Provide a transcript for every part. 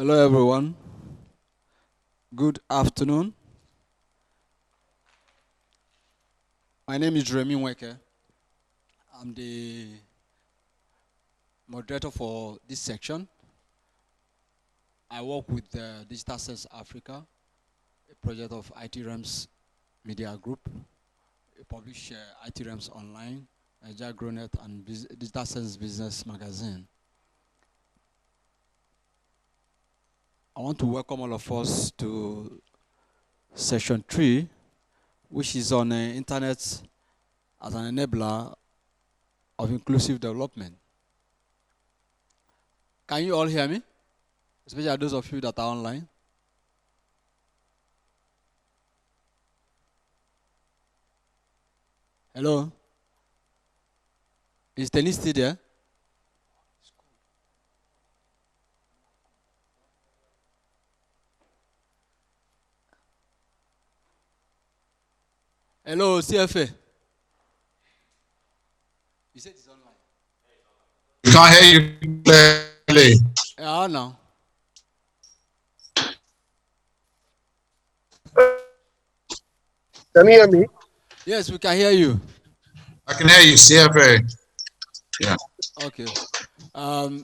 Hello, everyone. Good afternoon. My name is Remy Nweke. I'm the moderator for this section. I work with Digital Sense Africa, a project of IT Rams Media Group. We publish IT Rams Online, Jagronet, and Digital Sense Business Magazine. I want to welcome all of us to session 3, which is on internet as an enabler of inclusive development. Can you all hear me? Especially those of you that are online. Hello? Is Tennis still there? Hello, CFA. You said it's online. We can't hear you clearly. Yeah, now. Can you hear me? Yes, we can hear you. I can hear you, CFA. Yeah. Okay.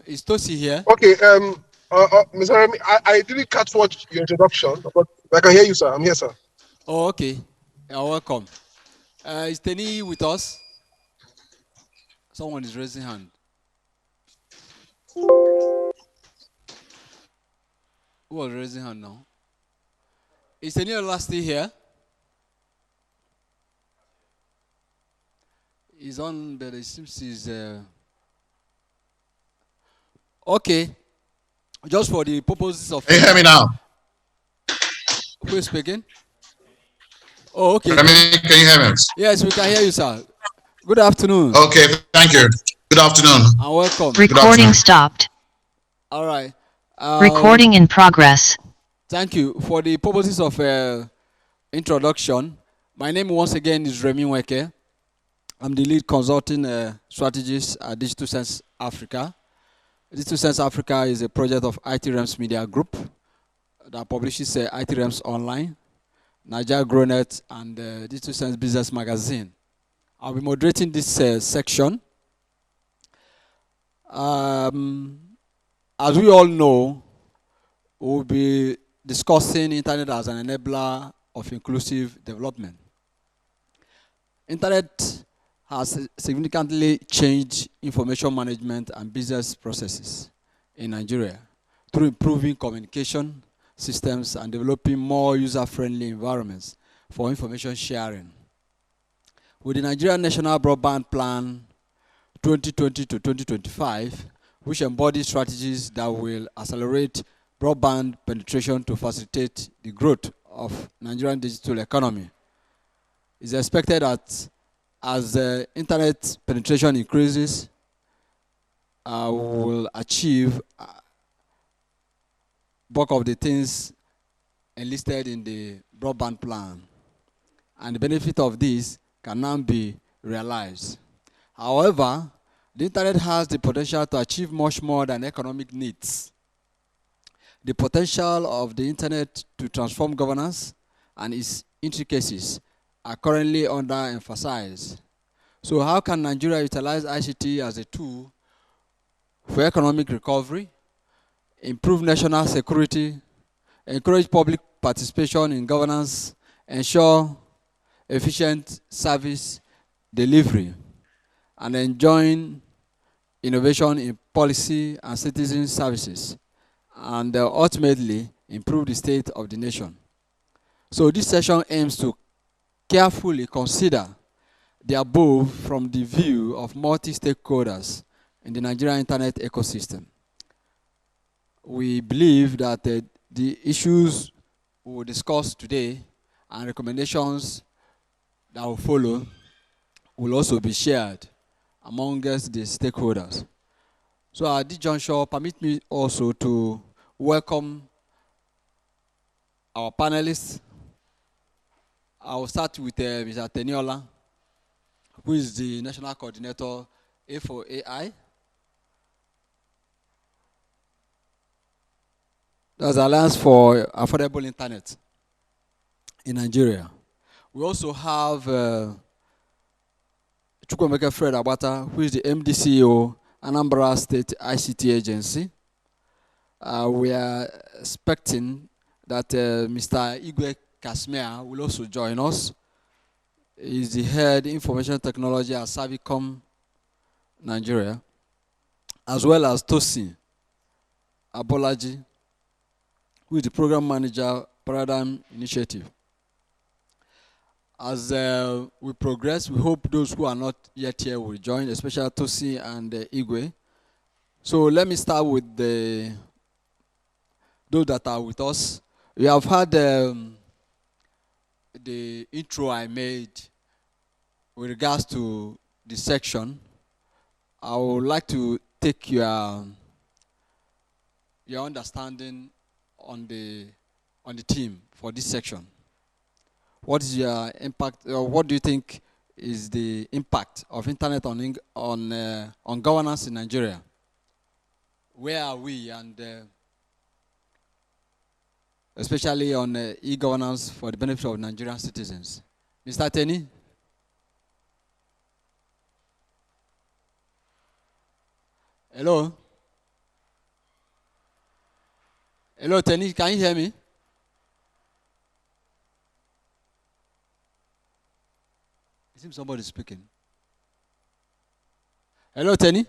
Is Tosi here? Okay. Mr. Remy, I didn't catch what your introduction, but I can hear you, sir. I'm here, sir. Oh, okay. You're welcome. Is Tenny with us? Someone is raising hand. Who was raising hand now? Is Tenny still here? He's on, but it seems he's... Okay. Just for the purposes of... Can you hear me now? Who is speaking? Oh, okay. Remy, can you hear me? Yes, we can hear you, sir. Good afternoon. Okay, thank you. Good afternoon. And welcome. Recording stopped. All right. Recording in progress. Thank you. For the purposes of introduction, my name once again is Remy Nweke. I'm the lead consulting strategist at Digital Sense Africa. Digital Sense Africa is a project of IT Rams Media Group that publishes IT Rams Online, Jagronet, and Digital Sense Business Magazine. I'll be moderating this section. As we all know, we'll be discussing internet as an enabler of inclusive development. Internet has significantly changed information management and business processes in Nigeria through improving communication systems and developing more user-friendly environments for information sharing. With the Nigerian National Broadband Plan 2020 to 2025, which embodies strategies that will accelerate broadband penetration to facilitate the growth of Nigerian digital economy. It's expected that as the internet penetration increases, we will achieve bulk of the things enlisted in the broadband plan. And the benefit of this can now be realized. However, the internet has the potential to achieve much more than economic needs. The potential of the internet to transform governance and its intricacies are currently underemphasized. So how can Nigeria utilize ICT as a tool for economic recovery, improve national security, encourage public participation in governance, ensure efficient service delivery, and enjoin innovation in policy and citizen services, and ultimately improve the state of the nation. So this session aims to carefully consider the above from the view of multi-stakeholders in the Nigerian internet ecosystem. We believe that the issues we will discuss today and recommendations that will follow will also be shared amongst the stakeholders. So at this juncture, permit me also to welcome our panelists. I will start with Mr. Teniola, who is the National Coordinator for 4 AI. That's Alliance for Affordable Internet in Nigeria. We also have Chukwemeka Fred Abata, who is the MD CEO, Anambra State ICT Agency. We are expecting that Mr. Igwe Kasmia will also join us. He is the head information technology at Savicom Nigeria, as well as Tosin Abolaji, who is the program manager, Paradigm Initiative. As we progress, we hope those who are not yet here will join, especially Tosin and Igwe. So let me start with those that are with us. We have had the intro I made with regards to the section. I would like to take your understanding on the team for this section. What is your impact, or what do you think is the impact of internet on governance in Nigeria? Where are we, and especially on e-governance for the benefit of Nigerian citizens? Mr. Teni? Hello? Hello, Teni, can you hear me? It seems somebody is speaking. Hello, Teni?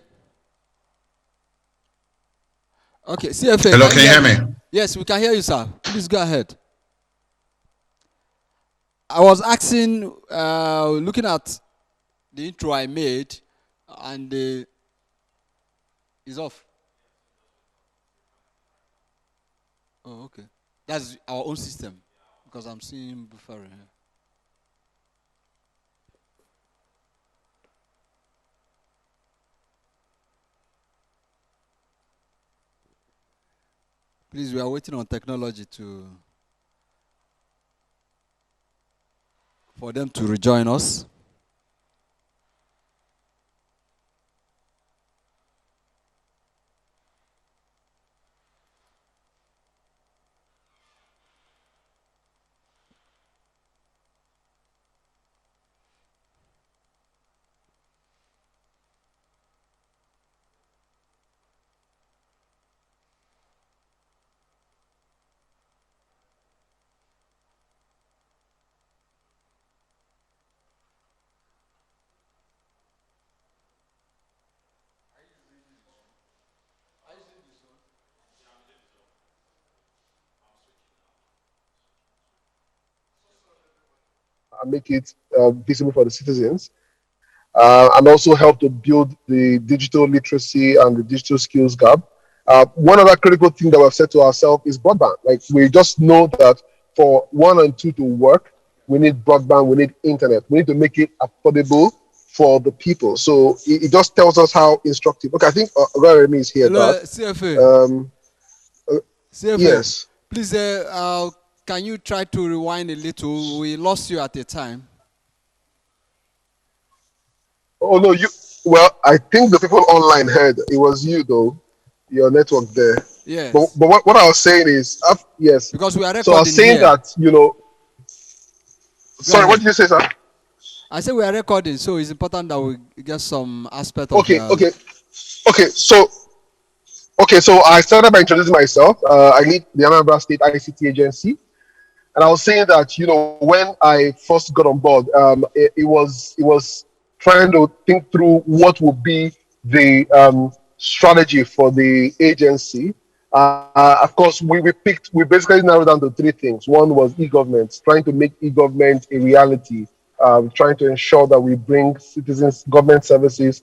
Okay, CFA. Hello, can you hear me? Yes, we can hear you, sir. Please go ahead. I was asking, looking at the intro I made, and it's off. Oh, okay. That's our own system, because I'm seeing before. Please, we are waiting on technology for them to rejoin us. And make it visible for the citizens, and also help to build the digital literacy and the digital skills gap. One other critical thing that we've said to ourselves is broadband. Like, we just know that for 1 and 2 to work, we need broadband, we need internet. We need to make it affordable for the people. So it just tells us how instructive. Okay, I think Remy is here, Hello, Dad. CFA. CFA. Yes. Please, can you try to rewind a little? We lost you at the time. Oh no, you. Well, I think the people online heard it was you though. Your network there. Yes. But what I was saying is, yes. Because we are recording. So I was saying here. that, Sorry, what did you say, sir? I said we are recording, so it's important that we get some aspect of. Okay. So I started by introducing myself. I lead the Anambra State ICT Agency, and I was saying that when I first got on board, it was trying to think through what would be the strategy for the agency. Of course, we basically narrowed down to 3 things. One was e-government, trying to make e-government a reality, trying to ensure that we bring citizens government services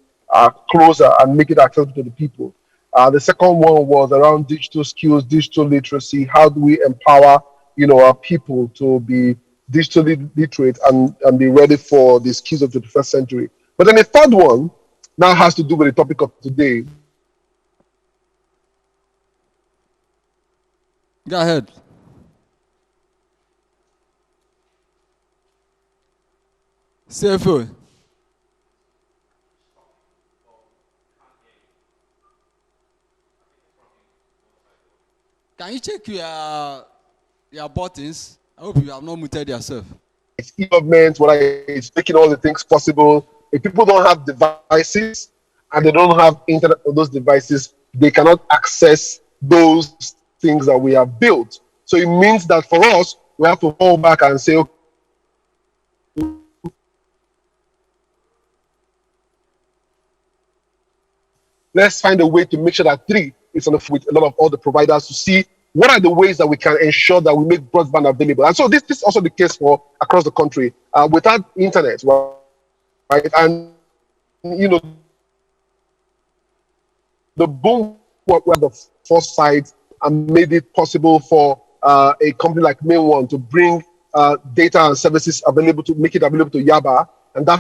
closer and make it accessible to the people. The second one was around digital skills, digital literacy. How do we empower our people to be digitally literate and be ready for the skills of the 21st century? But then the third one now has to do with the topic of today. Go ahead. CFO. Can you check your buttons? I hope you have not muted yourself. It's e-government, whether it's making all the things possible. If people don't have devices and they don't have internet on those devices, they cannot access those things that we have built. So it means that for us, we have to fall back and say, okay, let's find a way to make sure that three is on the with a lot of all the providers to see what are the ways that we can ensure that we make broadband available. And so this is also the case for across the country. Without internet, right? And the boom were the foresight and made it possible for a company like Main One to bring data and services available to make it available to Yaba, and that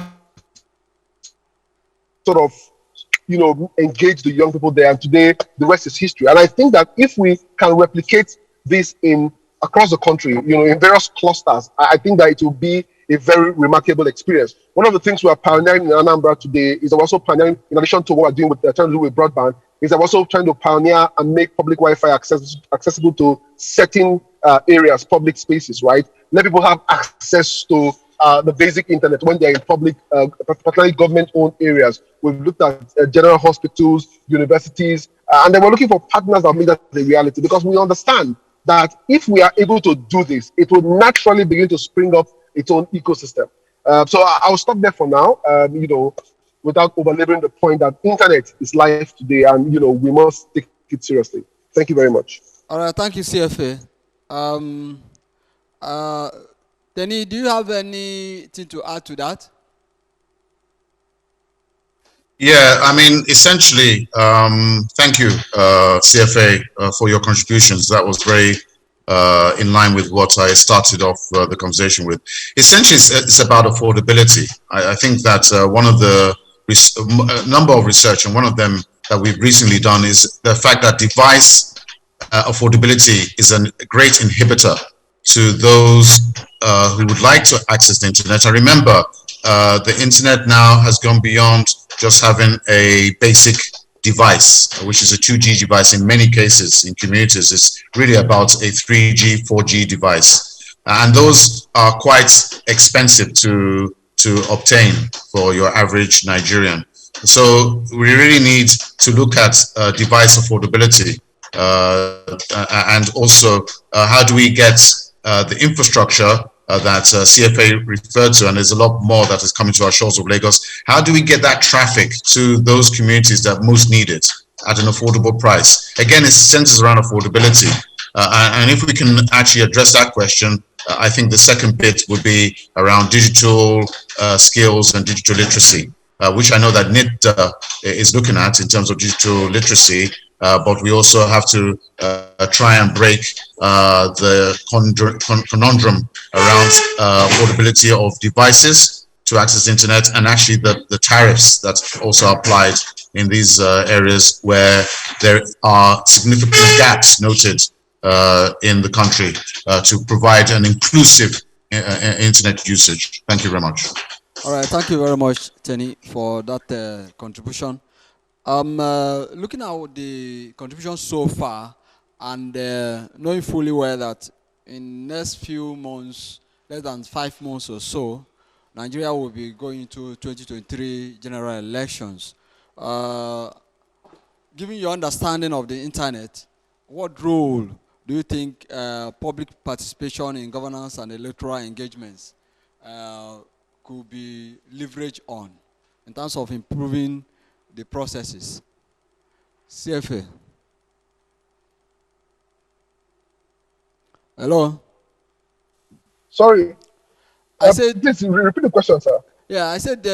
sort of engage the young people there. And today, the rest is history. And I think that if we can replicate this in across the country, in various clusters, I think that it will be a very remarkable experience. One of the things we are pioneering in Anambra today is also pioneering, in addition to what we're doing with trying to do with broadband, is I'm also trying to pioneer and make public Wi-Fi accessible to certain areas, public spaces, right? Let people have access to the basic internet when they're in public, particularly government-owned areas. We've looked at general hospitals, universities, and then we're looking for partners that make that a reality, because we understand that if we are able to do this, it will naturally begin to spring up its own ecosystem. So I'll stop there for now. Without overlaboring the point that internet is life today, and we must take it seriously. Thank you very much. All right, thank you, CFA. Denny, do you have anything to add to that? Yeah, I mean, essentially, thank you, CFA, for your contributions. That was very in line with what I started off the conversation with. Essentially, it's about affordability. I think that one of the number of research, and one of them that we've recently done, is the fact that device affordability is a great inhibitor to those who would like to access the internet. I remember the internet now has gone beyond just having a basic device, which is a 2G device in many cases in communities. It's really about a 3G, 4G device. And those are quite expensive to obtain for your average Nigerian. So we really need to look at device affordability and also how do we get the infrastructure that CFA referred to, and there's a lot more that is coming to our shores of Lagos. How do we get that traffic to those communities that most need it at an affordable price? Again, it centers around affordability. And if we can actually address that question, I think the second bit would be around digital skills and digital literacy, which I know that NIT is looking at in terms of digital literacy. But we also have to try and break the conundrum around affordability of devices to access the internet, and actually the tariffs that also applied in these areas where there are significant gaps noted in the country to provide an inclusive internet usage. Thank you very much. All right, thank you very much, Tenny, for that contribution. Looking at the contribution so far, and knowing fully well that in next few months, less than 5 months or so, Nigeria will be going into 2023 general elections. Given your understanding of the internet, what role do you think public participation in governance and electoral engagements could be leveraged on in terms of improving the processes? CFA. Hello? Sorry. I said, please repeat the question, sir. Yeah, I said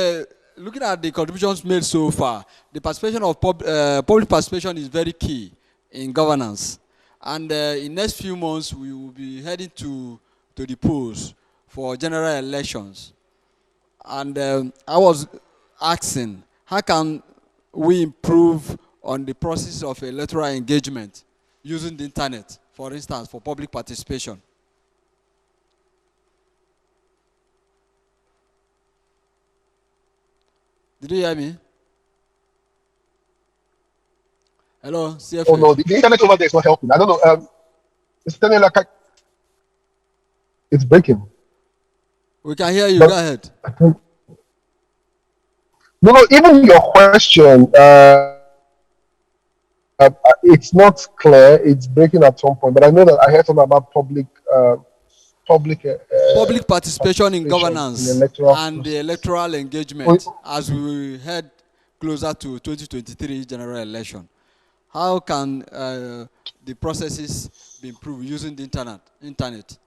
looking at the contributions made so far, the participation of public participation is very key in governance. And in next few months, we will be heading to the polls for general elections. And I was asking, how can we improve on the process of electoral engagement using the internet, for instance, for public participation? Did you hear me? Hello, CFA. Oh no, the internet over there is not helping. I don't know. Mr. Tenela, it's breaking. We can hear you. But Go ahead. No, even your question, it's not clear. It's breaking at some point. But I know that I heard something about public Public participation in in governance electoral and the process. electoral engagement as we head closer to 2023 general election. How can the processes be improved using the internet?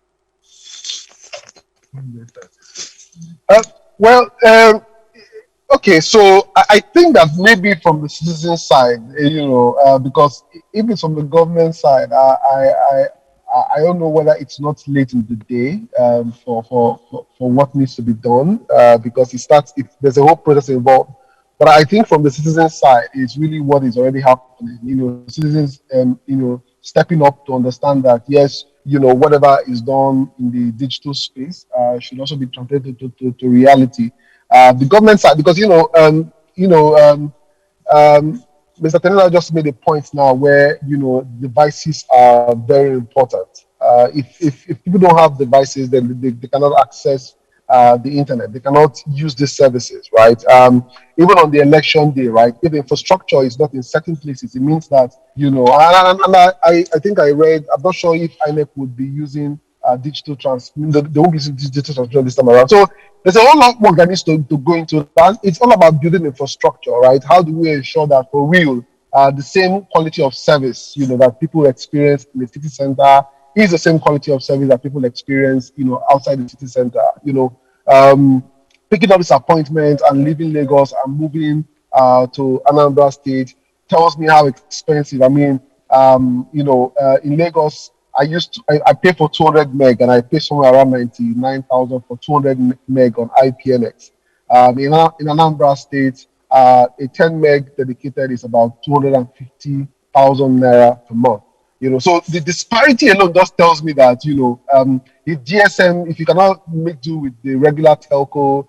Well, okay, so I think that maybe from the citizen side, because if it's from the government side, I don't know whether it's not late in the day for what needs to be done, because it starts, if there's a whole process involved. But I think from the citizen side, it's really what is already happening. Citizens, stepping up to understand that yes, whatever is done in the digital space should also be translated to reality. The government side, because Mr. Tenela just made a point now where devices are very important. If people don't have devices, then they cannot access the internet. They cannot use these services, right? Even on the election day, right? If infrastructure is not in certain places, it means that I think I read. I'm not sure if INEC would be using digital trans. They won't be using digital transmission this time around. So there's a whole lot more that needs to go into that. It's all about building infrastructure, right? How do we ensure that for real, the same quality of service, that people experience in the city center is the same quality of service that people experience, outside the city center. Picking up this appointment and leaving Lagos and moving to Anambra State tells me how expensive. I mean, in Lagos, I pay for 200 meg and I pay somewhere around 99,000 for 200 meg on IPNX. In Anambra State, a 10 meg dedicated is about 250,000 naira per month. So the disparity alone just tells me that if you cannot make do with the regular telco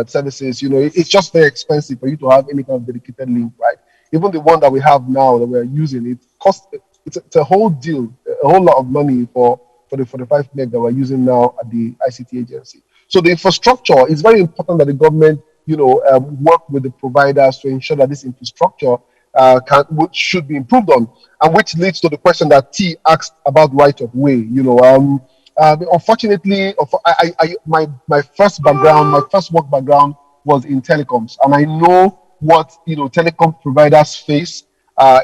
services, it's just very expensive for you to have any kind of dedicated link, right? Even the one that we have now that we're using, it costs it's a whole deal, a whole lot of money for the 45 meg that we're using now at the ICT agency. So the infrastructure is very important that the government, work with the providers to ensure that this infrastructure should be improved on, and which leads to the question that T asked about right of way. Unfortunately, my first work background was in telecoms, and I know what telecom providers face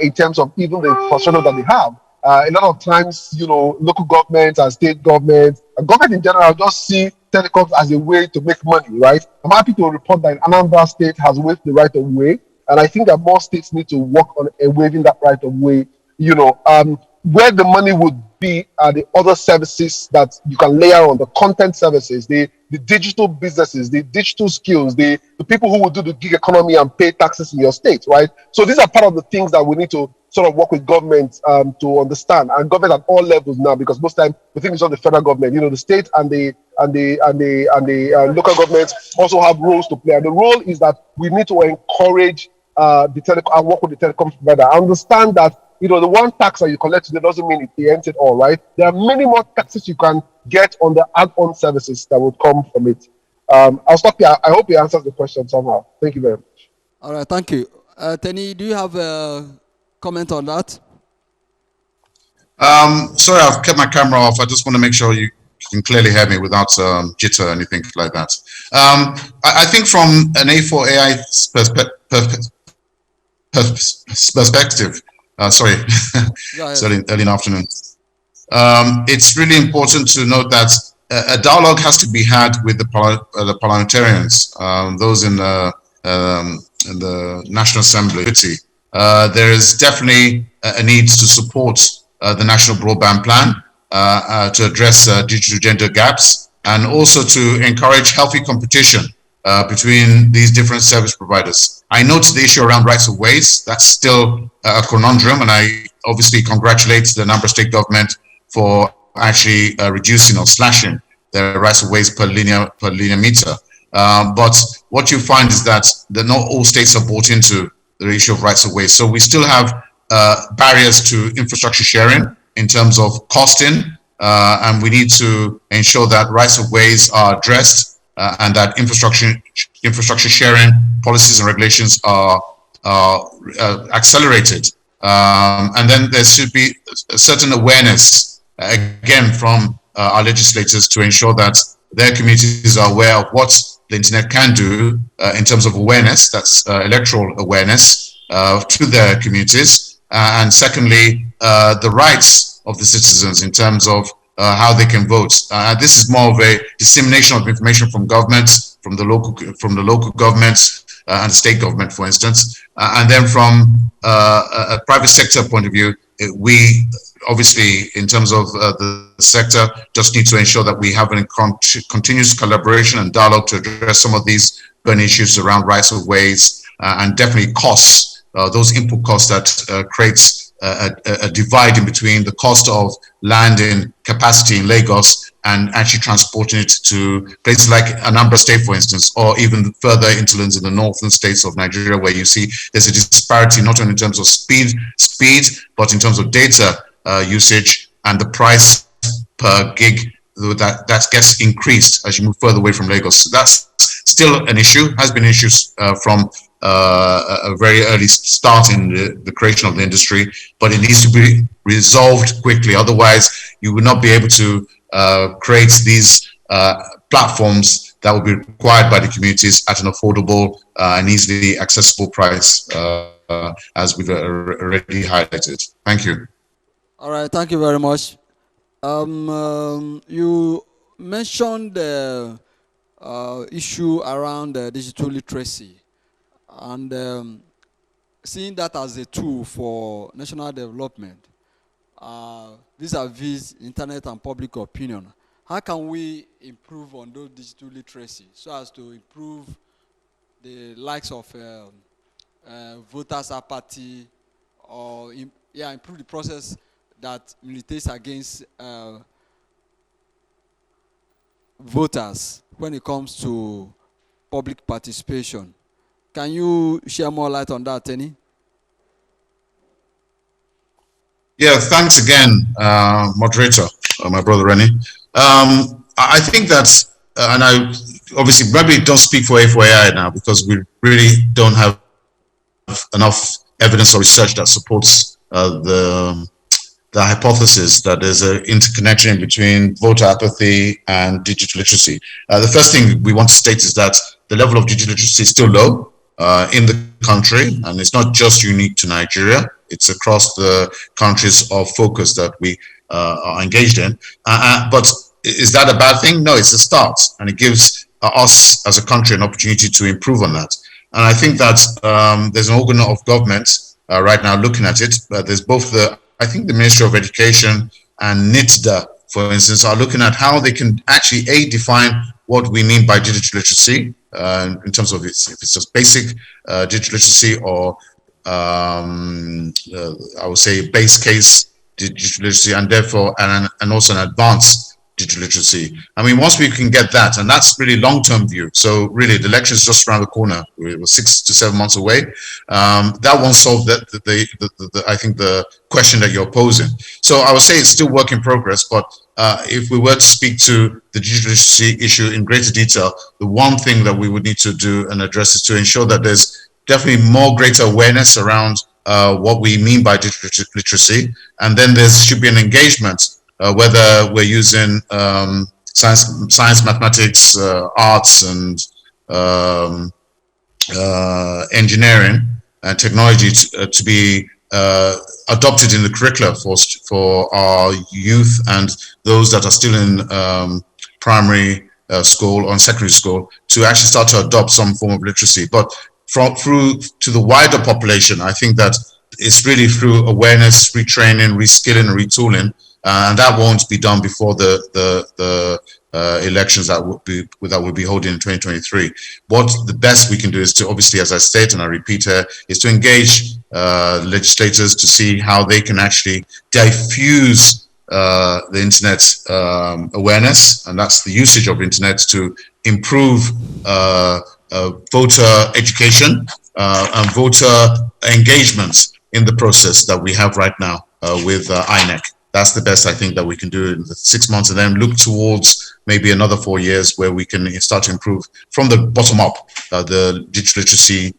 in terms of even the infrastructure that they have. A lot of times, local governments and state governments, and government in general, just see telecoms as a way to make money, right? I'm happy to report that Anambra State has waived the right of way, and I think that more states need to work on waiving that right of way. Where the money would be are the other services that you can layer on, the content services, the digital businesses, the digital skills, the people who will do the gig economy and pay taxes in your state, right? So these are part of the things that we need to sort of work with government to understand, and government at all levels now, because most time we think it's not the federal government. The state and the local governments also have roles to play, and the role is that we need to encourage the telecom and work with the telecom provider. I understand that the one tax that you collect today doesn't mean it ends it all, right? There are many more taxes you can get on the add-on services that would come from it. I'll stop here. I hope you answered the question somehow. Thank you very much. All right, thank you. Tenny, do you have a comment on that? Sorry, I've kept my camera off. I just want to make sure you can clearly hear me without jitter or anything like that. I think from an A4AI perspective, sorry, it's early in the afternoon. It's really important to note that a dialogue has to be had with the parliamentarians, those in the National Assembly. There is definitely a need to support the National Broadband Plan to address digital gender gaps, and also to encourage healthy competition between these different service providers. I note the issue around rights of ways. That's still a conundrum, and I obviously congratulate the Anambra State government for actually reducing or slashing the rights of ways per linear meter. But what you find is that not all states are bought into the issue of rights of ways. So we still have barriers to infrastructure sharing in terms of costing, and we need to ensure that rights of ways are addressed and that infrastructure sharing policies and regulations are accelerated. And then there should be a certain awareness, again, from our legislators to ensure that their communities are aware of what the internet can do in terms of awareness, that's electoral awareness to their communities. And secondly, the rights of the citizens in terms of how they can vote. This is more of a dissemination of information from governments, from the local governments and state government, for instance. And then from a private sector point of view, we obviously, in terms of the sector, just need to ensure that we have a continuous collaboration and dialogue to address some of these burning issues around rights of ways and definitely costs, those input costs that creates a divide in between the cost of land in capacity in Lagos and actually transporting it to places like Anambra State, for instance, or even further hinterlands in the northern states of Nigeria, where you see there's a disparity not only in terms of speed, but in terms of data usage and the price per gig that gets increased as you move further away from Lagos. So that's still an issue, has been issues from a very early start in the creation of the industry, but it needs to be resolved quickly. Otherwise, you will not be able to create these platforms that will be required by the communities at an affordable and easily accessible price, as we've already highlighted. Thank you. All right, thank you very much. You mentioned the issue around digital literacy and seeing that as a tool for national development vis-a-vis internet and public opinion. How can we improve on those digital literacy so as to improve the likes of voters' apathy or improve the process that militates against voters when it comes to public participation? Can you share more light on that, Tenny? Yeah, thanks again, moderator, my brother Rennie. I think that, and I obviously maybe don't speak for A4AI now because we really don't have enough evidence or research that supports the hypothesis that there's an interconnection between voter apathy and digital literacy. The first thing we want to state is that the level of digital literacy is still low in the country, and it's not just unique to Nigeria. It's across the countries of focus that we are engaged in. But is that a bad thing? No, it's a start, and it gives us as a country an opportunity to improve on that. And I think that there's an organ of government right now looking at it. There's both I think the Ministry of Education and NITDA, for instance, are looking at how they can actually define what we mean by digital literacy in terms of if it's just basic digital literacy or I would say base case digital literacy, and therefore and also an advanced digital literacy. I mean, once we can get that, and that's really long-term view. So really, the election is just around the corner. We're 6 to 7 months away. That won't solve I think the question that you're posing. So I would say it's still work in progress. But if we were to speak to the digital literacy issue in greater detail, the one thing that we would need to do and address is to ensure that there's definitely more greater awareness around what we mean by digital literacy, and then there should be an engagement. Whether we're using science, mathematics, arts, and engineering and technology to be adopted in the curricula for our youth and those that are still in primary school or secondary school to actually start to adopt some form of literacy. But through to the wider population, I think that it's really through awareness, retraining, reskilling, and retooling. And that won't be done before the elections that will be holding in 2023. What the best we can do is to, obviously, as I state and I repeat here, is to engage legislators to see how they can actually diffuse the internet awareness, and that's the usage of internet to improve voter education and voter engagement in the process that we have right now with INEC. that's the best I think that we can do in the 6 months, and then look towards maybe another 4 years where we can start to improve from the bottom up the digital literacy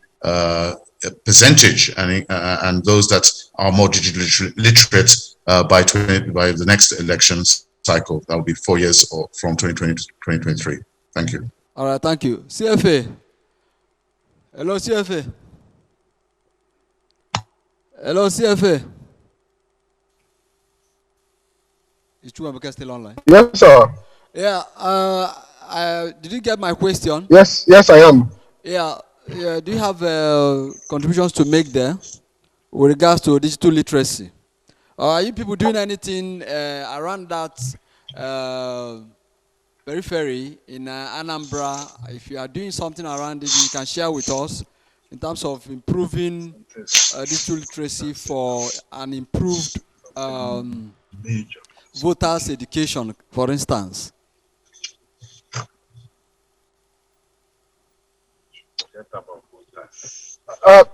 percentage, and those that are more digitally literate by the next election cycle. That will be 4 years or from 2020 to 2023. Thank you. All right, thank you. CFA. Hello, CFA. Hello, CFA. Is Chukwuemeka still online? Yes, sir. Yeah. Did you get my question? Yes, I am. Yeah. Do you have contributions to make there with regards to digital literacy? Are you people doing anything around that periphery in Anambra? If you are doing something around it, you can share with us in terms of improving digital literacy for an improved voters' education, for instance.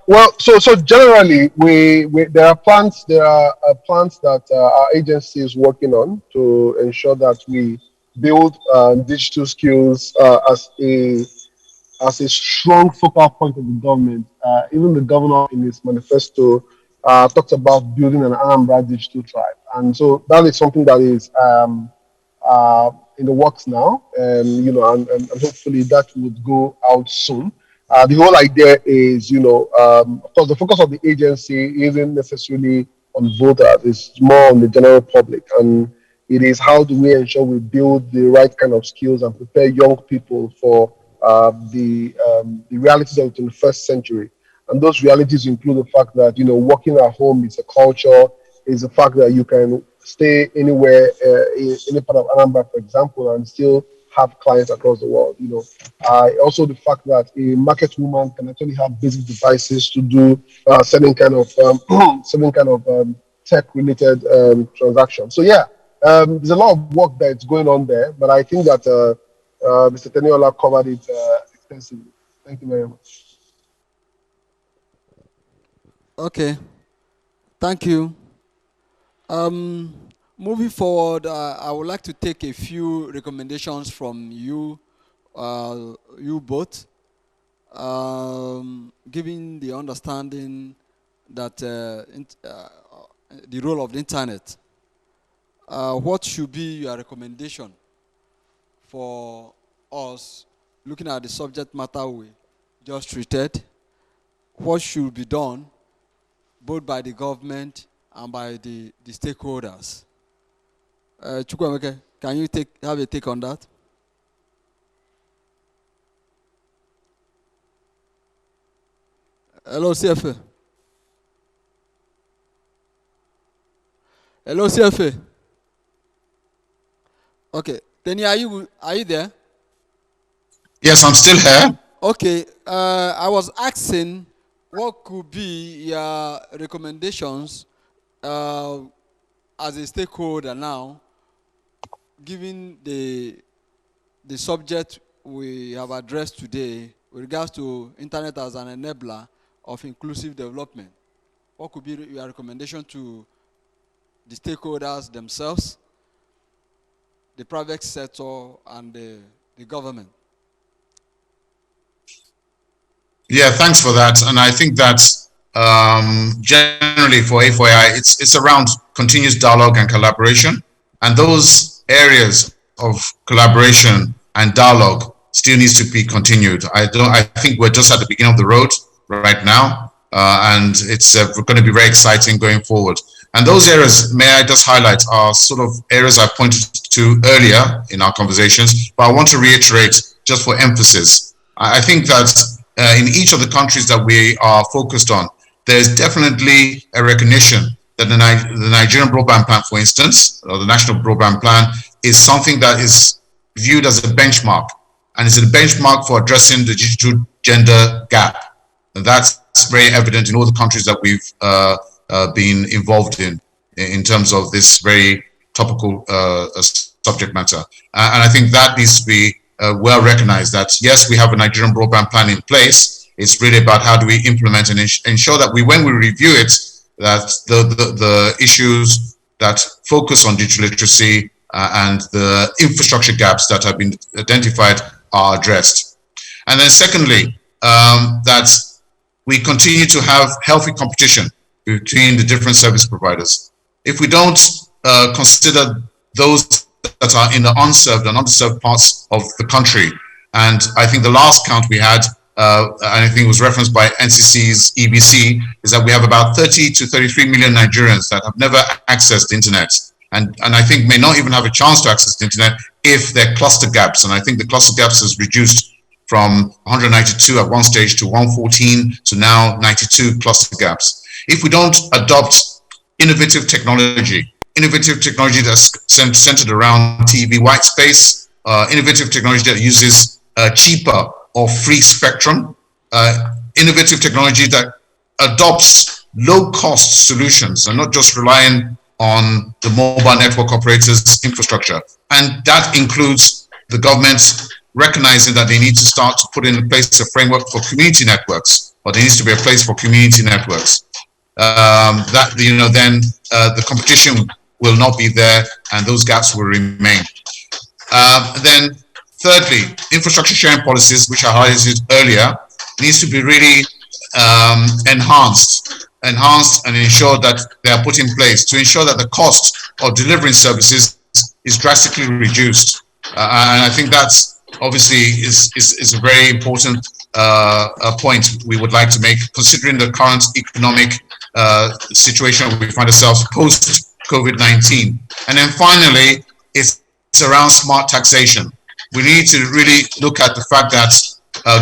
Well, so generally, there are plans that our agency is working on to ensure that we build digital skills as a strong focal point of the government. Even the governor in his manifesto talks about building an Anambra digital tribe, and so that is something that is in the works now, and hopefully that would go out soon. The whole idea is, of course, the focus of the agency isn't necessarily on voters; it's more on the general public, and it is how do we ensure we build the right kind of skills and prepare young people for the realities of the 21st century. And those realities include the fact that, working at home is a culture, is the fact that you can stay anywhere in any part of Anambra, for example, and still have clients across the world. Also the fact that a market woman can actually have basic devices to do certain kind of tech related transactions. So yeah, there's a lot of work that's going on there, but I think that Mr. Teniola covered it extensively. Thank you very much. Okay, thank you. Moving forward, I would like to take a few recommendations from you, you both, giving the understanding that the role of the internet. What should be your recommendation for us, looking at the subject matter we just treated? What should be done both by the government and by the stakeholders? Chukwuemeka, can you have a take on that? Hello, CFA. Hello, CFA. Okay, Teni, are you there? Yes, I'm still here. Okay, I was asking what could be your recommendations as a stakeholder now, given the subject we have addressed today with regards to internet as an enabler of inclusive development. What could be your recommendation to the stakeholders themselves, the private sector, and the government? Yeah, thanks for that. And I think that generally for A4AI, it's around continuous dialogue and collaboration. And those areas of collaboration and dialogue still needs to be continued. I think we're just at the beginning of the road right now, and it's going to be very exciting going forward. And those areas, may I just highlight, are sort of areas I pointed to earlier in our conversations, but I want to reiterate just for emphasis. I think that in each of the countries that we are focused on, there's definitely a recognition that the Nigerian broadband plan, for instance, or the national broadband plan, is something that is viewed as a benchmark, and is a benchmark for addressing the digital gender gap. And that's very evident in all the countries that we've been involved in terms of this very topical subject matter. And I think that needs to be well recognized, that yes, we have a Nigerian broadband plan in place. It's really about how do we implement and ensure that when we review it, that the issues that focus on digital literacy and the infrastructure gaps that have been identified are addressed. And then secondly, that we continue to have healthy competition between the different service providers. If we don't consider those that are in the unserved and underserved parts of the country, and I think the last count we had, I think it was referenced by NCC's EBC, is that we have about 30 to 33 million Nigerians that have never accessed the internet, and I think may not even have a chance to access the internet if they're cluster gaps. And I think the cluster gaps has reduced from 192 at one stage to 114 to now 92 cluster gaps. If we don't adopt innovative technology that's centered around TV white space, innovative technology that uses cheaper or free spectrum, innovative technology that adopts low-cost solutions and not just relying on the mobile network operators' infrastructure. And that includes the government recognizing that they need to start to put in place a framework for community networks, or there needs to be a place for community networks. Then the competition will not be there and those gaps will remain. Then thirdly, infrastructure sharing policies, which I highlighted earlier, needs to be really enhanced and ensure that they are put in place to ensure that the cost of delivering services is drastically reduced. And I think that's obviously is a very important point we would like to make, considering the current economic situation we find ourselves post-COVID-19. And then finally, it's around smart taxation. We need to really look at the fact that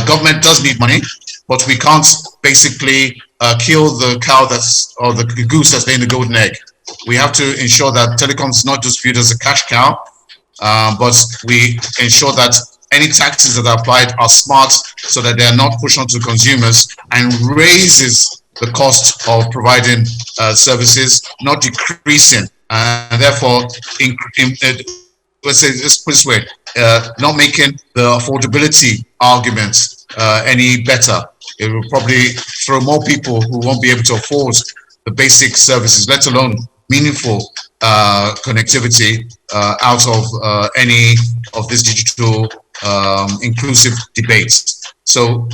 government does need money, but we can't basically kill the cow or the goose that's laying the golden egg. We have to ensure that telecoms is not just viewed as a cash cow, but we ensure that any taxes that are applied are smart so that they are not pushed onto consumers and raises the cost of providing services, not decreasing, and therefore, let's put it this way, not making the affordability arguments any better. It will probably throw more people who won't be able to afford the basic services, let alone meaningful connectivity out of any of this digital inclusive debates. So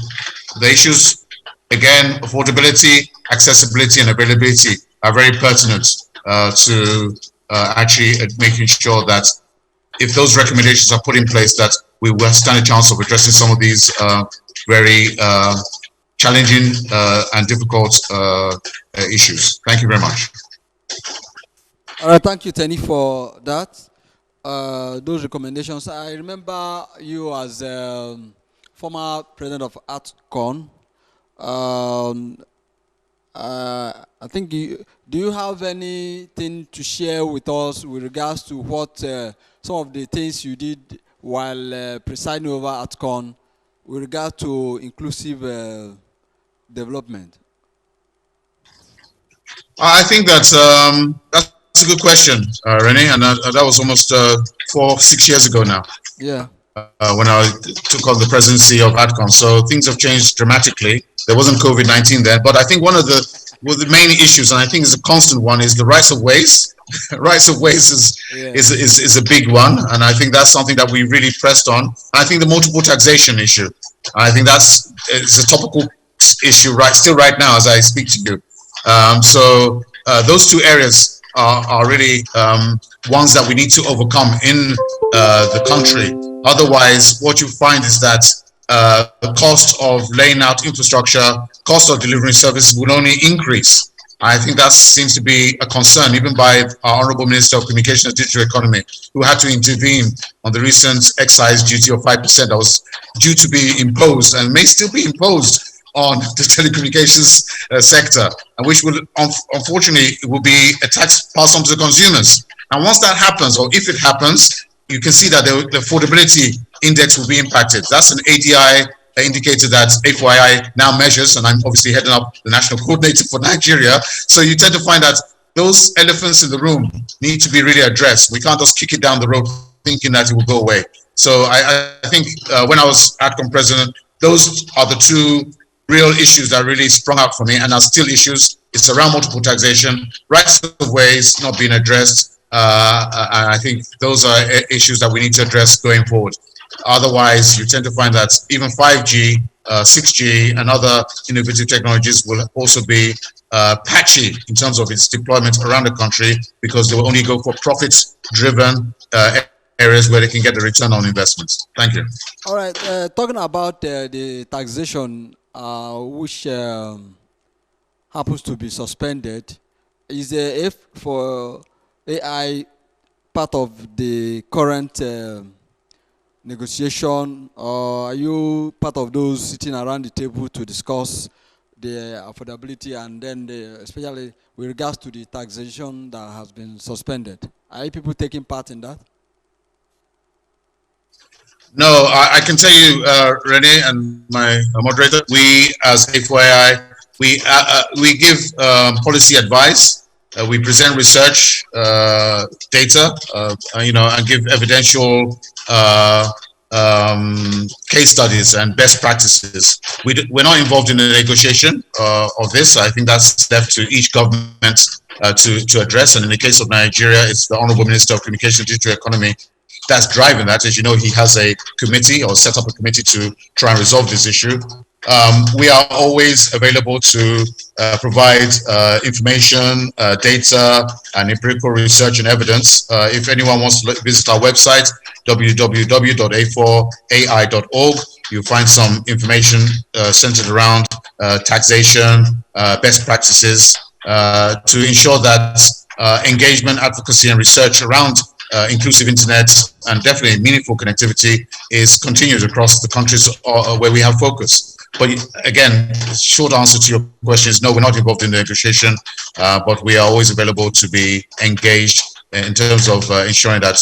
the issues, again, affordability, accessibility, and availability are very pertinent to actually making sure that if those recommendations are put in place, that we will stand a chance of addressing some of these very challenging and difficult issues. Thank you very much. All right, thank you, Tenny, for that. Those recommendations. I remember you as former president of ArtCon. I think do you have anything to share with us with regards to what some of the things you did while presiding over ArtCon with regard to inclusive development? I think that's a good question, Rene, and that was almost 6 years ago now. Yeah. When I took on the presidency of AdCom. So things have changed dramatically. There wasn't COVID-19 then, but I think one of the main issues, and I think is a constant one, is the rights of ways. Rights of ways is a big one, and I think that's something that we really pressed on. I think the multiple taxation issue, I think it's a topical issue still right now as I speak to you. So those two areas are really ones that we need to overcome in the country. Otherwise, what you find is that the cost of laying out infrastructure, cost of delivering services will only increase. I think that seems to be a concern even by our Honorable Minister of Communications and Digital Economy, who had to intervene on the recent excise duty of 5% that was due to be imposed and may still be imposed on the telecommunications sector, and which will, unfortunately, will be a tax passed on to the consumers. And once that happens, or if it happens, you can see that the affordability index will be impacted. That's an ADI indicator that FYI now measures, and I'm obviously heading up the national coordinator for Nigeria. So you tend to find that those elephants in the room need to be really addressed. We can't just kick it down the road thinking that it will go away. So I think when I was AdCom president, those are the two real issues that really sprung up for me and are still issues. It's around multiple taxation, rights of ways not being addressed, I think those are issues that we need to address going forward. Otherwise, you tend to find that even 5G, 6G, and other innovative technologies will also be patchy in terms of its deployment around the country, because they will only go for profit-driven areas where they can get the return on investments. Thank you. All right, talking about the taxation, which happens to be suspended, is if for AI part of the current negotiation, or are you part of those sitting around the table to discuss the affordability, and then especially with regards to the taxation that has been suspended? Are you people taking part in that? No, I can tell you, Rene and my moderator, we as A4AI, we give policy advice. We present research data, and give evidential case studies and best practices. We're not involved in the negotiation of this. I think that's left to each government to address. And in the case of Nigeria, it's the Honorable Minister of Communication, Digital Economy that's driving that. As you know, he has a committee, or set up a committee to try and resolve this issue. We are always available to provide information, data, and empirical research and evidence. If anyone wants to visit our website, www.a4ai.org, you'll find some information centered around taxation, best practices, to ensure that engagement, advocacy, and research around inclusive internet and definitely meaningful connectivity is continued across the countries where we have focus. But again, short answer to your question is no, we're not involved in the negotiation, but we are always available to be engaged in terms of ensuring that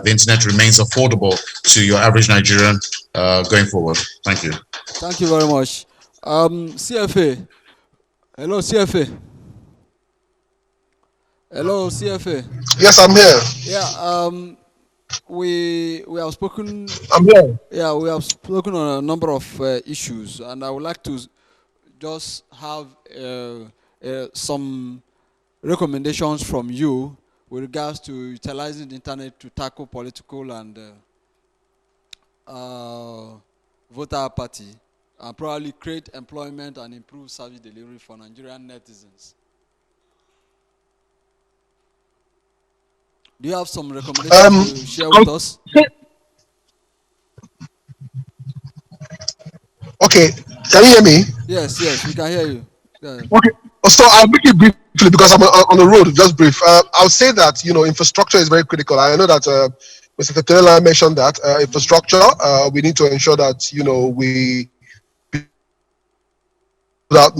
the internet remains affordable to your average Nigerian going forward. Thank you. Thank you very much. CFA. Hello, CFA. Hello, CFA. Yes, I'm here. Yeah, we have spoken. I'm here. Yeah, we have spoken on a number of issues, and I would like to just have some recommendations from you with regards to utilizing the internet to tackle political and voter apathy, and probably create employment and improve service delivery for Nigerian netizens. Do you have some recommendations to share with us? Okay, can you hear me? Yes, we can hear you. Yeah. Okay, so I'll make it briefly because I'm on the road. Just brief. I'll say that infrastructure is very critical. I know that Mr. Tetelela mentioned that infrastructure. We need to ensure that we that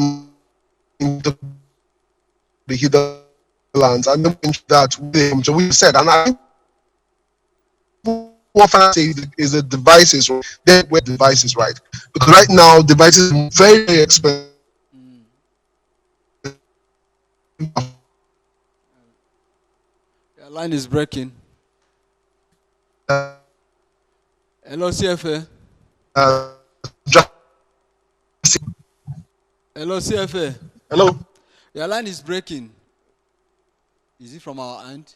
the hidden lands, and then that we said, and I think what I say is the devices, then where devices, right? Because right now devices are very, very expensive. Your line is breaking. Hello, CFA. Hello, CFA. Hello. Your line is breaking. Is it from our end?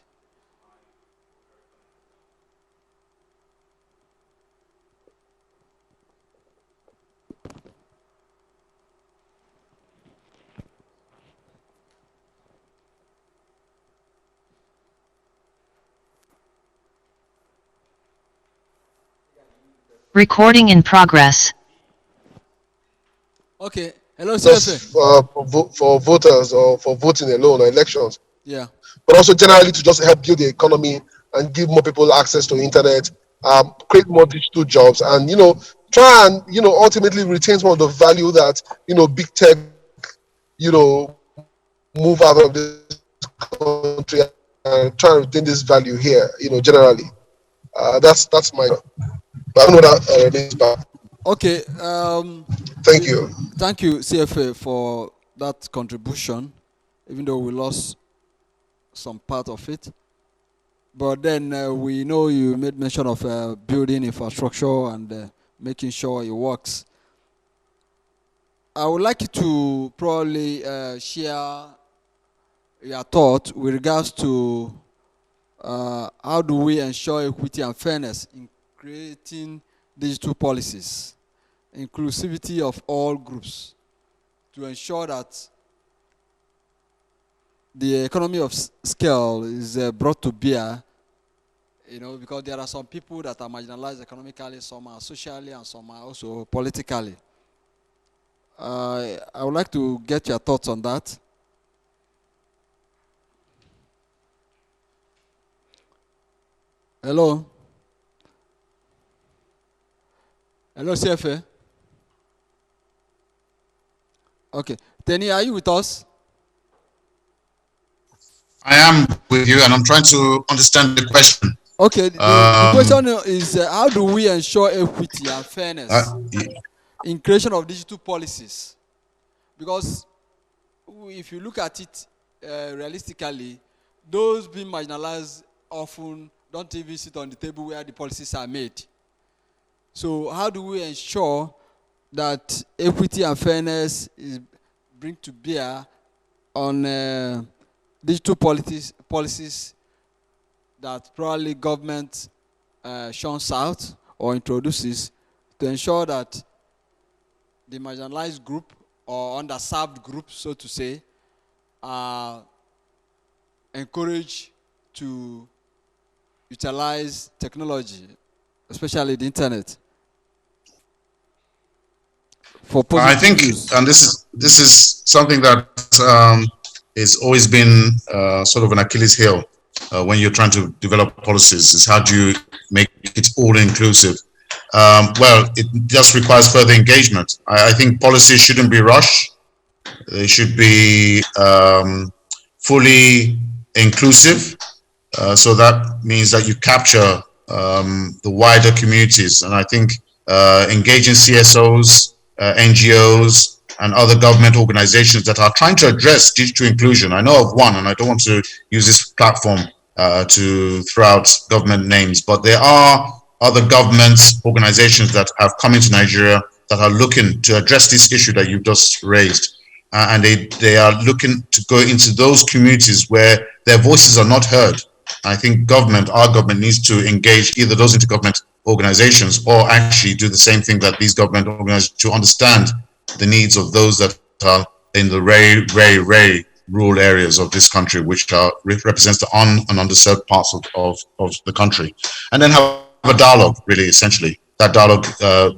Recording in progress. Okay. Hello, CFA. For voters or for voting alone or elections. Yeah. But also generally to just help build the economy and give more people access to internet, create more digital jobs, and try and ultimately retain some of the value that big tech move out of this country and try and retain this value here. Generally, that's my. But I don't know that is bad. Okay. Thank you. Thank you, CFA, for that contribution, even though we lost some part of it. But then we know you made mention of building infrastructure and making sure it works. I would like you to probably share your thought with regards to how do we ensure equity and fairness in creating digital policies, inclusivity of all groups, to ensure that the economy of scale is brought to bear, because there are some people that are marginalized economically, some are socially, and some are also politically. I would like to get your thoughts on that. Hello? Hello, CFA? Okay. Tenny, are you with us? I am with you, and I'm trying to understand the question. Okay, the question is how do we ensure equity and fairness in creation of digital policies? Because if you look at it realistically, those being marginalized often don't even sit on the table where the policies are made. So how do we ensure that equity and fairness is bring to bear on digital policies that probably government shuns out or introduces to ensure that the marginalized group or underserved group, so to say, are encouraged to utilize technology, especially the internet, for I positive think, use. and this is something that has always been sort of an Achilles heel when you're trying to develop policies. Is how do you make it all inclusive? Well, it just requires further engagement. I think policies shouldn't be rushed. They should be fully inclusive. So that means that you capture the wider communities. And I think engaging CSOs, NGOs, and other government organizations that are trying to address digital inclusion. I know of one, and I don't want to use this platform to throw out government names, but there are other government organizations that have come into Nigeria that are looking to address this issue that you've just raised. And they are looking to go into those communities where their voices are not heard. I think our government needs to engage either those intergovernment organizations or actually do the same thing that these government organizations to understand the needs of those that are in the very, very, very rural areas of this country, which represents the and underserved parts of the country. And then have a dialogue, really, essentially. That dialogue,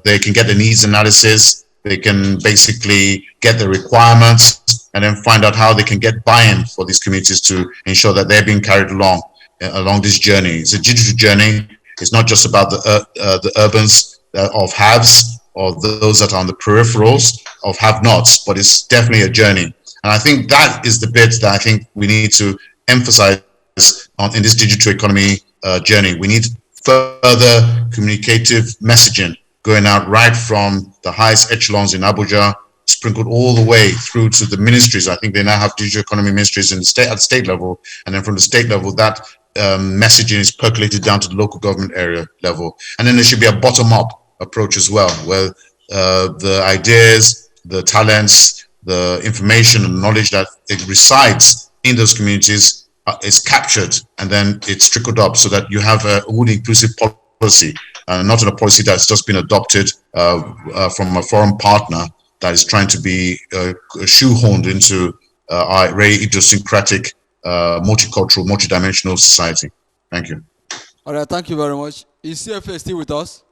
they can get the needs analysis, they can basically get the requirements, and then find out how they can get buy-in for these communities to ensure that they're being carried along this journey. It's a digital journey. It's not just about the urbans of haves or those that are on the peripherals of have-nots, but it's definitely a journey. And I think that is the bit that I think we need to emphasize in this digital economy journey. We need further communicative messaging going out right from the highest echelons in Abuja, sprinkled all the way through to the ministries. I think they now have digital economy ministries at the state level, and then from the state level, that messaging is percolated down to the local government area level. And then there should be a bottom-up approach as well, where the ideas, the talents, the information and knowledge that it resides in those communities is captured, and then it's trickled up so that you have a wood inclusive policy, not a policy that's just been adopted from a foreign partner that is trying to be shoehorned into our very idiosyncratic, multicultural, multidimensional society. Thank you. All right, thank you very much. Is CFA still with us?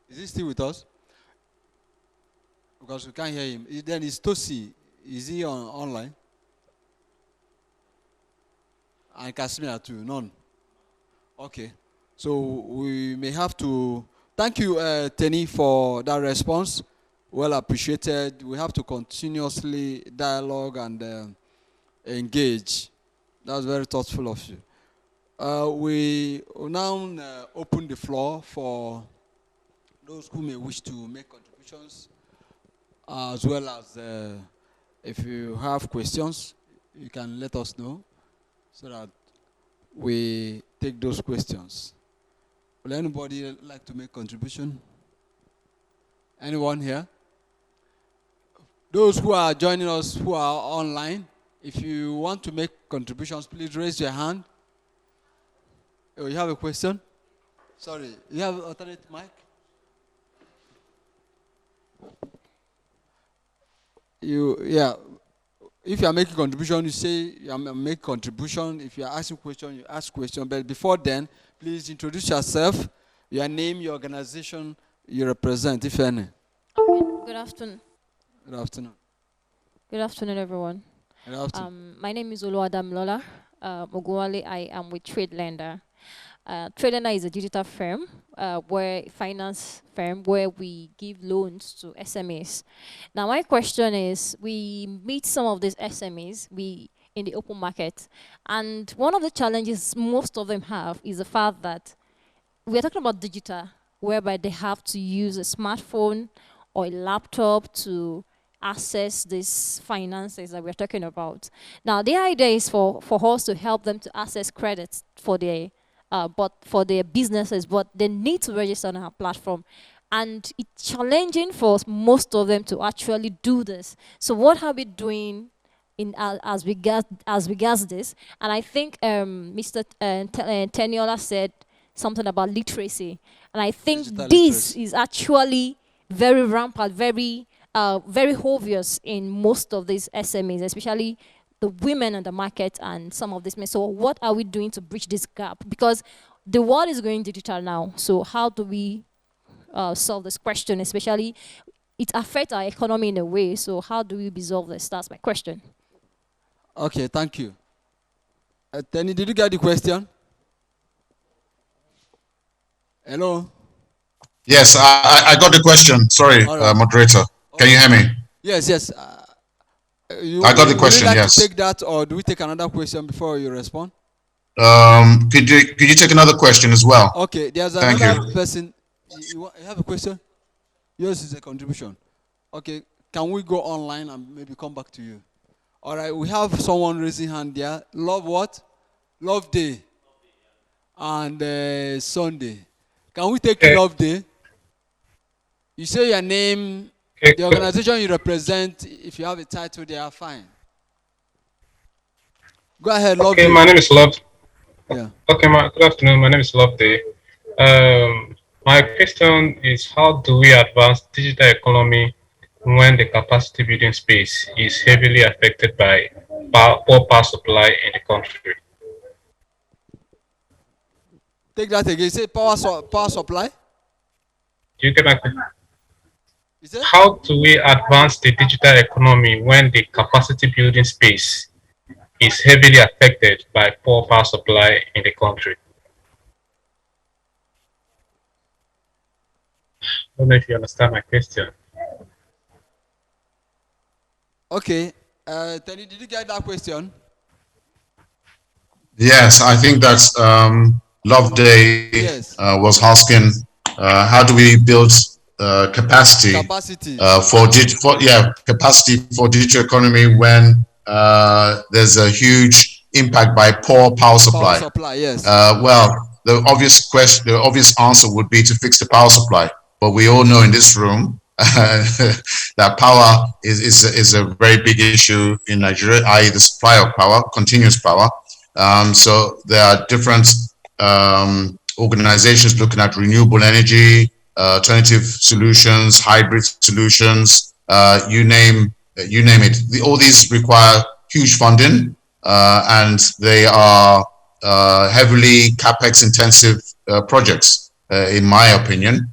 Is he still with us? Because we can't hear him. Then is Tosi, is he online? And Casimir too, none. Okay, so we may have to thank you, Tenny, for that response. Well appreciated. We have to continuously dialogue and engage. That's very thoughtful of you. We will now open the floor for those who may wish to make contributions, as well as if you have questions, you can let us know so that we take those questions. Will anybody like to make contribution? Anyone here? Those who are joining us who are online, if you want to make contributions, please raise your hand Oh, you have a question? Sorry, you have alternate mic? Yeah. If you are making contribution, you say you are make contribution. If you are asking question, you ask question. But before then, please introduce yourself, your name, your organization you represent, if any. Good afternoon. Good afternoon. Good afternoon, everyone. Good afternoon. My name is Oluwadam Lola Ogunwale. I am with TradeLender. TradeLender is a digital firm, finance firm where we give loans to SMEs. Now, my question is: we meet some of these SMEs in the open market, and one of the challenges most of them have is the fact that we are talking about digital, whereby they have to use a smartphone or a laptop to access these finances that we're talking about. Now, the idea is for us to help them to access credits for their businesses, but they need to register on our platform. And it's challenging for most of them to actually do this. So what are we doing as regards this? And I think Mr. Teniola said something about literacy, and I think Digital this literacy. is actually very rampant, very obvious in most of these SMEs, especially the women in the market and some of these men. So what are we doing to bridge this gap? Because the world is going digital now. So how do we solve this question? Especially, it affects our economy in a way. So how do we resolve this? That's my question. Okay, thank you. Tenny, did you get the question? Hello? Yes, I got the question. Sorry, All right. moderator. Can you hear me? Yes, yes. I got the Would you question, like yes. to take that, or do we take another question before you respond? Could you take another question as well? Okay, there's Thank another you. person. You have a question? Yours is a contribution. Okay, can we go online and maybe come back to you? All right, we have someone raising hand there. Love what? Love Day. And Sunday. Can we take Love Day? You say your name, the organization you represent. If you have a title, they are fine. Go ahead, Love Day. Okay, my name is Love. Yeah. Okay, good afternoon. My name is Love Day. My question is: how do we advance digital economy when the capacity building space is heavily affected by poor power supply in the country? Take that again. Say power supply. Do you get my question? Is it? How do we advance the digital economy when the capacity building space is heavily affected by poor power supply in the country? I don't know if you understand my question. Okay. Tenny, did you get that question? Yes, I think that Love Day Yes. was asking how do we build capacity capacity for digital economy when there's a huge impact by poor power supply. Power supply, yes. Well, the obvious answer would be to fix the power supply. But we all know in this room that power is a very big issue in Nigeria, i.e. the supply of power, continuous power. So there are different organizations looking at renewable energy, alternative solutions, hybrid solutions, you name it. All these require huge funding, and they are heavily capex intensive projects, in my opinion.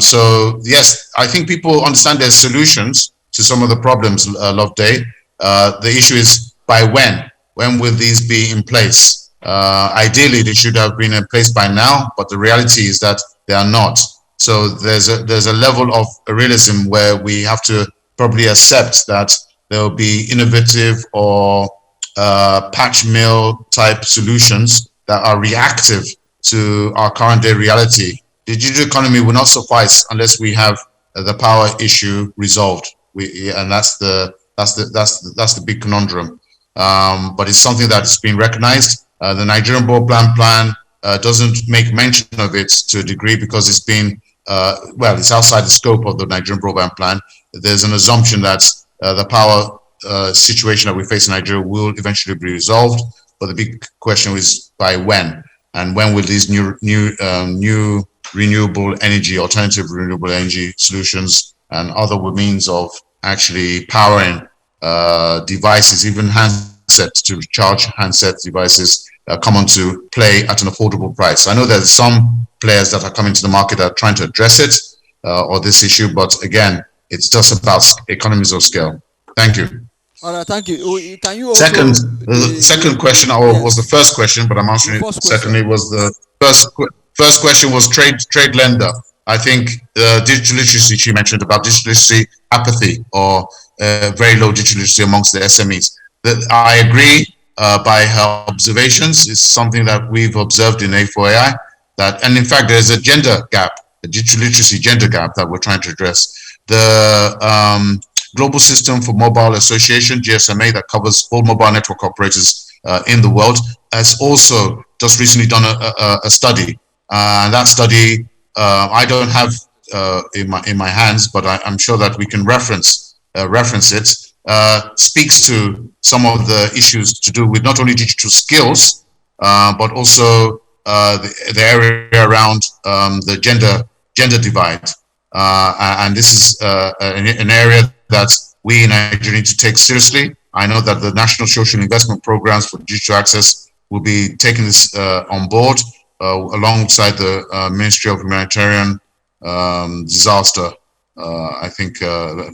So yes, I think people understand there's solutions to some of the problems, Love Day. The issue is by when? When will these be in place? Ideally, they should have been in place by now, but the reality is that they are not. So there's a level of realism where we have to probably accept that there will be innovative or patch mill type solutions that are reactive to our current day reality. The digital economy will not suffice unless we have the power issue resolved. And that's the big conundrum. But it's something that's been recognized. The Nigerian broadband plan doesn't make mention of it to a degree because it's been it's outside the scope of the Nigerian broadband plan. There's an assumption that the power situation that we face in Nigeria will eventually be resolved, but the big question is by when. And when will these new renewable energy, alternative renewable energy solutions and other means of actually powering devices, even handsets, to charge handset devices, come onto play at an affordable price? I know there's some players that are coming to the market that are trying to address it or this issue, but again, it's just about economies of scale. Thank you. All right, thank you. Can you Second, also the second question, or was the yes, first question, but I'm your answering it. first Secondly, question? was the first question was trade lender. I think digital literacy she mentioned about digital literacy apathy or very low digital literacy amongst the SMEs. That I agree by her observations. It's something that we've observed in A4AI. That, and in fact, there's a gender gap, a digital literacy gender gap that we're trying to address. The Global System for Mobile Association, GSMA, that covers all mobile network operators in the world, has also just recently done a study. And that study, I don't have in my hands, but I'm sure that we can reference it. Speaks to some of the issues to do with not only digital skills, but also the area around the gender divide. And this is an area that we in Nigeria need to take seriously. I know that the National Social Investment Programs for Digital Access will be taking this on board alongside the Ministry of Humanitarian Disaster, I think,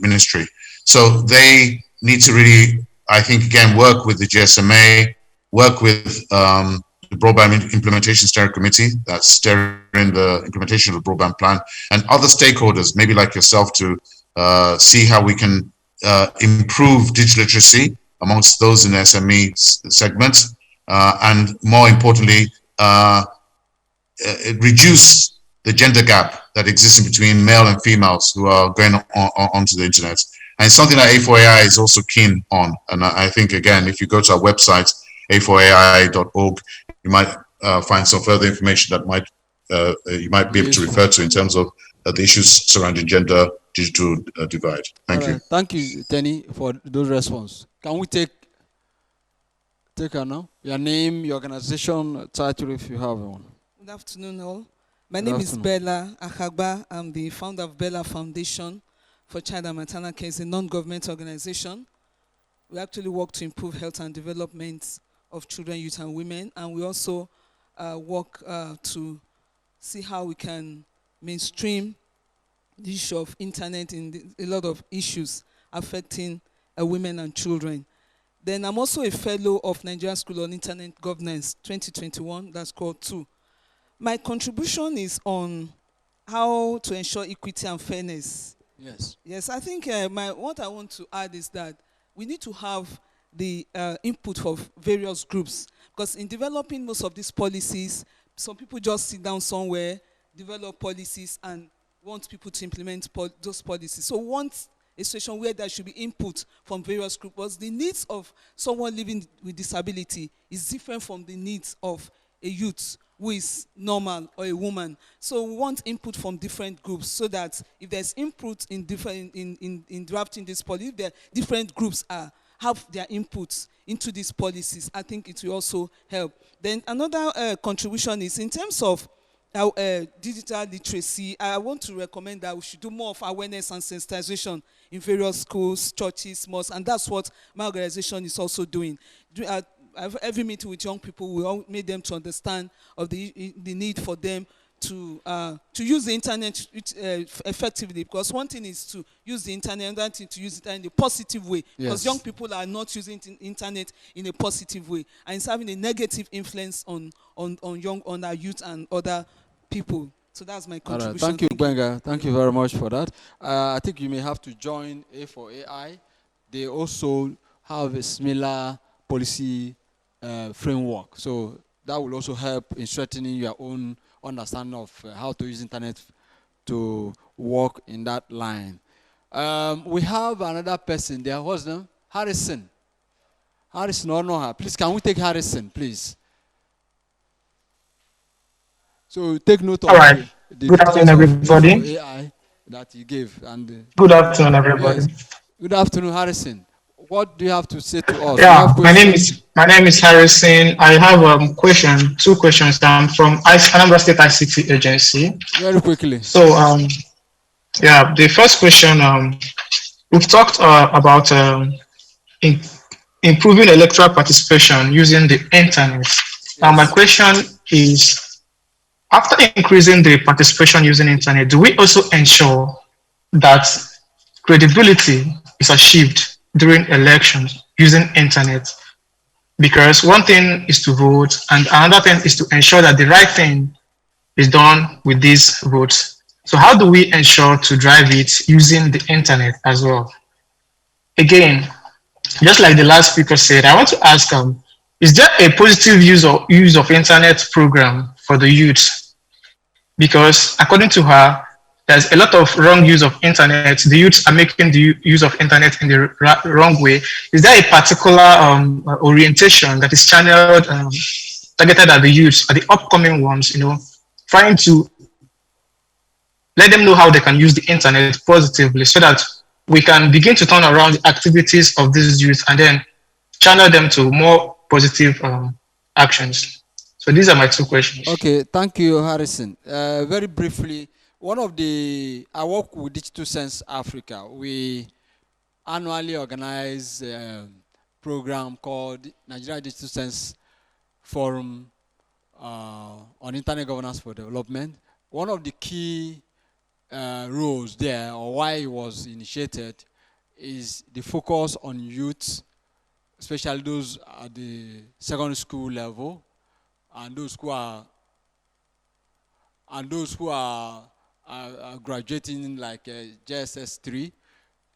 ministry. So they need to really, I think, again, work with the GSMA, work with the Broadband Implementation Steering Committee that's steering the implementation of the broadband plan, and other stakeholders, maybe like yourself, to see how we can improve digital literacy amongst those in the SME segment, and more importantly, reduce the gender gap that exists in between male and females who are going onto the internet. And it's something that A4AI is also keen on. And I think, again, if you go to our website, a4ai.org, you might find some further information that you might be able to refer to in terms of the issues surrounding gender digital divide. Thank you. Thank you, Tenny, for those responses. Can we take her now? Your name, your organization, title, if you have one. Good afternoon, all. My name is Bella Akagba. I'm the founder of Bella Foundation for Child and Maternal Care. It's a non-government organization. We actually work to improve health and development of children, youth, and women. And we also work to see how we can mainstream the issue of internet in a lot of issues affecting women and children. Then I'm also a fellow of Nigerian School on Internet Governance 2021, that's called 2. My contribution is on how to ensure equity and fairness. Yes. Yes, I think what I want to add is that we need to have the input of various groups, because in developing most of these policies, some people just sit down somewhere, develop policies, and want people to implement those policies. So we want a situation where there should be input from various groups, because the needs of someone living with disability is different from the needs of a youth who is normal or a woman. So we want input from different groups, so that if there's input in drafting this policy, if the different groups have their inputs into these policies, I think it will also help. Then another contribution is in terms of digital literacy. I want to recommend that we should do more of awareness and sensitization in various schools, churches, mosques, and that's what my organization is also doing. Every meeting with young people, we all made them to understand of the need for them to use the internet effectively, because one thing is to use the internet, another thing to use it in a positive way, because young people are not using the internet in a positive way, and it's having a negative influence on our youth and other people. So that's my contribution. Right. Thank you, Benga. Thank you very much for that. I think you may have to join A4AI. They also have a similar policy framework. So that will also help in strengthening your own understanding of how to use internet to work in that line. We have another person there. What's name? Harrison. Harrison or no? Please, can we take Harrison, please? So take note of the Good afternoon, everybody. AI that you gave. And good afternoon, everybody. Yes. Good afternoon, Harrison. what do you have to say to us? You have Yeah, question? my name is Harrison. I have two questions. From Anambra State ICT Agency. Very quickly. So yeah, the first question, we've talked about in, improving electoral participation using the internet. Now my Yes. question is, after increasing the participation using internet, do we also ensure that credibility is achieved during elections using internet? Because one thing is to vote and another thing is to ensure that the right thing is done with these votes. So how do we ensure to drive it using the internet as well? Again, just like the last speaker said, I want to ask, is there a positive use of internet program for the youth? Because according to her, there's a lot of wrong use of internet. The youths are making the use of internet in the wrong way. Is there a particular orientation that is channeled, targeted at the youths, at the upcoming ones, trying to let them know how they can use the internet positively so that we can begin to turn around the activities of these youth and then channel them to more positive actions. So these are my two questions. Okay, thank you, Harrison. Very briefly, I work with Digital Sense Africa. We annually organize a program called Nigeria Digital Sense Forum on Internet Governance for Development. One of the key roles there, or why it was initiated, is the focus on youth, especially those at the secondary school level, and those who are graduating like JSS 3,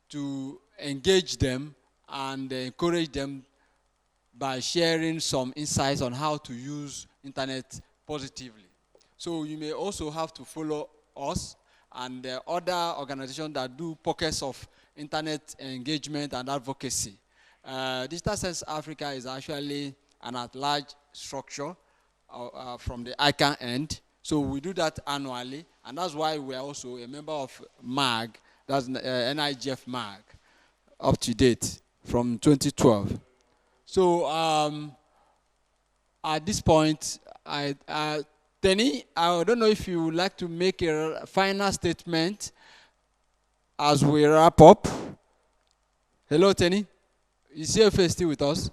to engage them and encourage them by sharing some insights on how to use internet positively. So you may also have to follow us and other organizations that do pockets of internet engagement and advocacy. Digital Sense Africa is actually an at-large structure from the ICANN end. So we do that annually, and that's why we are also a member of MAG, that's NiGF MAG, up to date from 2012. So at this point, Tenny, I don't know if you would like to make a final statement as we wrap up. Hello, Tenny. Is CFA still with us?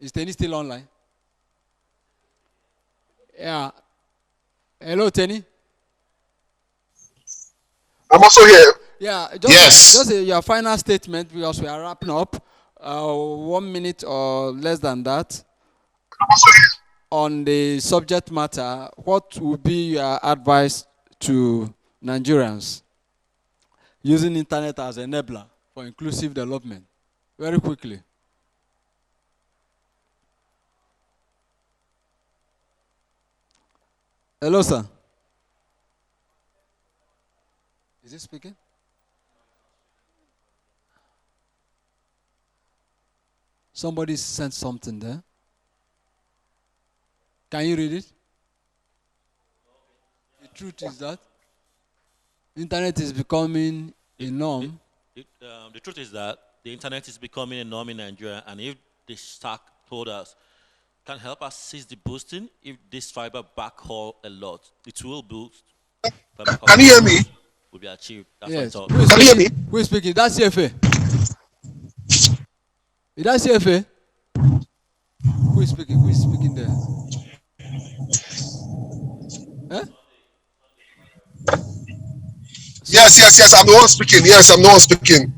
Is Tenny still online? Yeah. Hello, Tenny. I'm also here. Yeah, Yes. just your final statement because we are wrapping up. 1 minute or less than that. I'm also here. On the subject matter, what would be your advice to Nigerians using internet as an enabler for inclusive development? Very quickly. Hello, sir. Is he speaking? Somebody sent something there. Can you read it? The truth is that internet is becoming a norm. The truth is that the internet is becoming a norm in Nigeria, and if the stack told us can help us seize the boosting, if this fiber backhaul a lot, it will boost. Can you hear me? Will be achieved. That's Yes. what I Who is thought. Can you hear me? speaking? Who is speaking? That's CFA. Is that CFA? Who is speaking? Who is speaking there? Eh? Yes. I'm the one speaking. Yes, I'm the one speaking.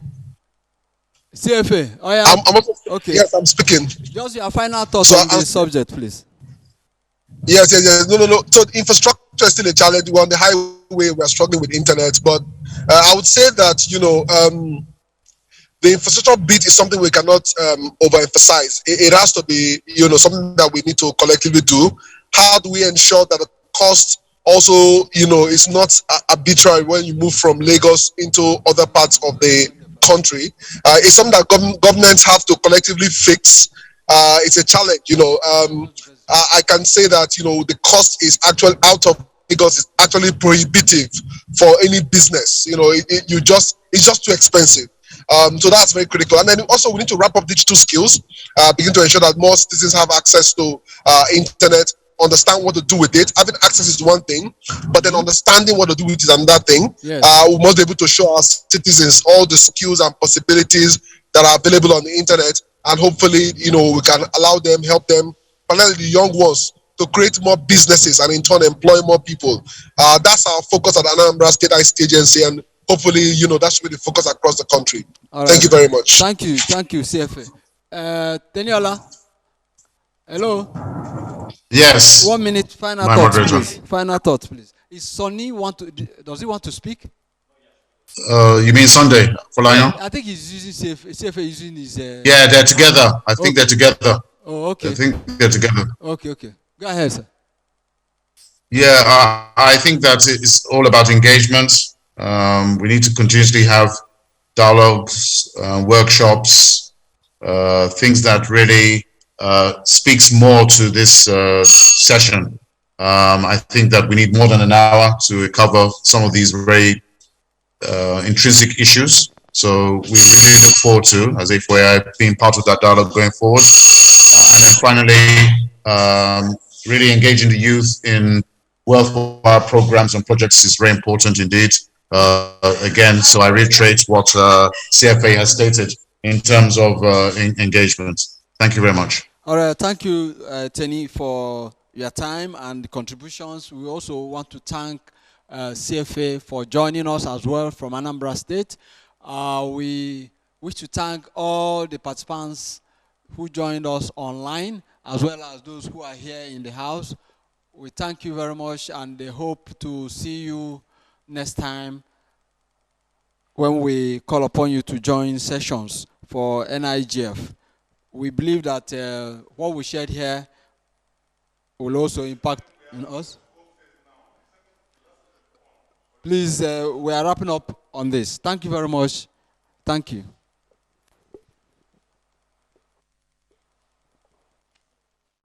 CFA. Oh yeah. I'm also, Okay. yes, I'm speaking. Just your final thoughts So on the I'm- subject, please. Yes. No. So infrastructure is still a challenge. We're on the highway. We're struggling with internet, but I would say that the infrastructure bit is something we cannot overemphasize. It has to be something that we need to collectively do. How do we ensure that the cost also is not arbitrary when you move from Lagos into other parts of the country? It's something that governments have to collectively fix. It's a challenge. I can say that the cost is actually out of Lagos is actually prohibitive for any business. It's just too expensive. So that's very critical. And then also we need to wrap up digital skills, begin to ensure that more citizens have access to internet, understand what to do with it. Having access is one thing, but then understanding what to do with it is another thing. Yes. We must be able to show our citizens all the skills and possibilities that are available on the internet, and hopefully, we can allow them, help them, particularly the young ones, to create more businesses and in turn employ more people. That's our focus at Anambra State ICT Agency, and hopefully, that should be the focus across the country. All right. Thank you very much. Thank you, CFA. Teniola, hello. Yes. 1 minute. Final My thoughts, moderator. please. Final thoughts, please. Is Sonny does he want to speak? You mean Sunday, Folayan? I think he's using CFA using his. Yeah, they're together. I think they're together. Oh, okay. I think they're together. Okay. Go ahead, sir. Yeah, I think that it's all about engagement. We need to continuously have dialogues, workshops, things that really speaks more to this session. I think that we need more than an hour to cover some of these very intrinsic issues. So we really look forward to, as FYI, being part of that dialogue going forward. And then finally, really engaging the youth in wealth power programs and projects is very important indeed. Again, so I reiterate what CFA has stated in terms of engagement. Thank you very much. All right, thank you, Tenny, for your time and contributions. We also want to thank CFA for joining us as well from Anambra State. We wish to thank all the participants who joined us online, as well as those who are here in the house. We thank you very much, and they hope to see you next time when we call upon you to join sessions for NiGF. We believe that what we shared here will also impact on us. Please, we are wrapping up on this. Thank you very much. Thank you.